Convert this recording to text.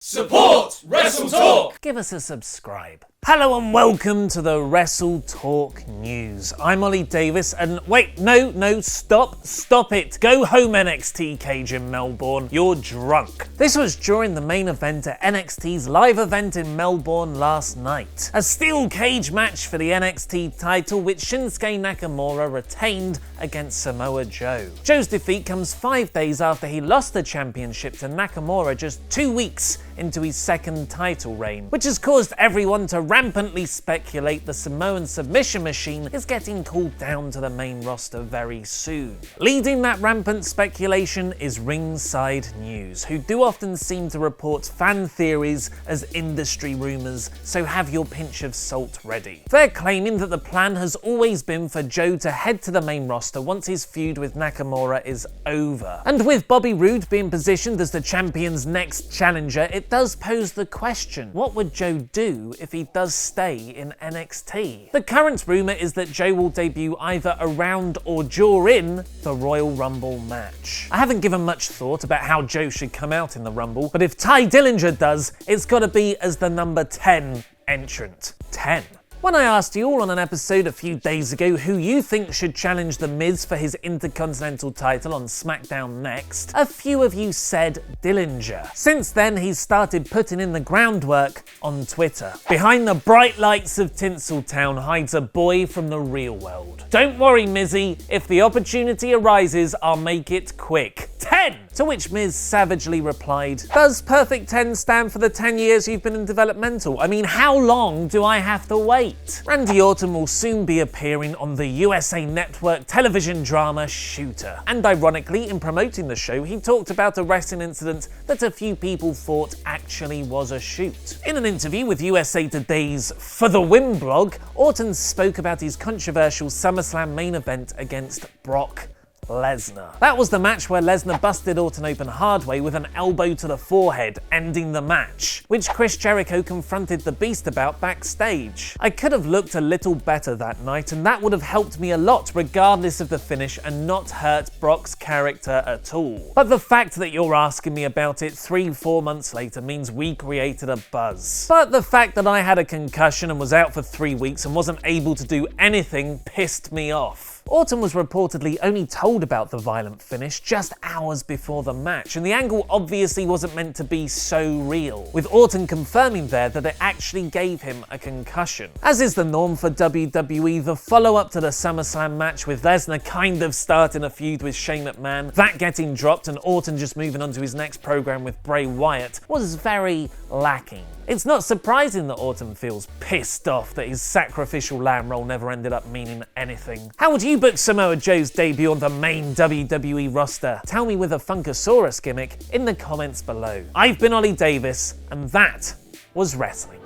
Support WrestleTalk! Give us a subscribe. Hello and welcome to the WrestleTalk news. I'm Ollie Davis and wait, no, stop it. Go home NXT cage in Melbourne, you're drunk. This was during the main event at NXT's live event in Melbourne last night. A steel cage match for the NXT title which Shinsuke Nakamura retained against Samoa Joe. Joe's defeat comes 5 days after he lost the championship to Nakamura just 2 weeks into his second title reign, which has caused everyone to rampantly speculate the Samoan submission machine is getting called down to the main roster very soon. Leading that rampant speculation is Ringside News, who do often seem to report fan theories as industry rumours, so have your pinch of salt ready. They're claiming that the plan has always been for Joe to head to the main roster once his feud with Nakamura is over. And with Bobby Roode being positioned as the champion's next challenger, it does pose the question, what would Joe do if he does stay in NXT? The current rumour is that Joe will debut either around or during the Royal Rumble match. I haven't given much thought about how Joe should come out in the Rumble, but if Ty Dillinger does, it's gotta be as the number 10 entrant. 10. When I asked you all on an episode a few days ago who you think should challenge The Miz for his Intercontinental title on SmackDown next, a few of you said Dillinger. Since then, he's started putting in the groundwork on Twitter. Behind the bright lights of Tinseltown hides a boy from the real world. Don't worry, Mizzy, if the opportunity arises, I'll make it quick. 10! To which Miz savagely replied, does Perfect 10 stand for the 10 years you've been in developmental? I mean, how long do I have to wait? Randy Orton will soon be appearing on the USA Network television drama Shooter. And ironically, in promoting the show, he talked about a wrestling incident that a few people thought actually was a shoot. In an interview with USA Today's For the Win blog, Orton spoke about his controversial SummerSlam main event against Brock Lesnar. That was the match where Lesnar busted Orton open hard way with an elbow to the forehead, ending the match, which Chris Jericho confronted the Beast about backstage. I could have looked a little better that night, and that would have helped me a lot regardless of the finish and not hurt Brock's character at all. But the fact that you're asking me about it 3-4 months later means we created a buzz. But the fact that I had a concussion and was out for 3 weeks and wasn't able to do anything pissed me off. Orton was reportedly only told about the violent finish just hours before the match, and the angle obviously wasn't meant to be so real, with Orton confirming there that it actually gave him a concussion. As is the norm for WWE, the follow-up to the SummerSlam match with Lesnar kind of starting a feud with Shane McMahon, that getting dropped and Orton just moving on to his next program with Bray Wyatt, was very lacking. It's not surprising that Orton feels pissed off that his sacrificial lamb role never ended up meaning anything. How would you book Samoa Joe's debut on the main WWE roster? Tell me with a Funkasaurus gimmick in the comments below. I've been Ollie Davis, and that was wrestling.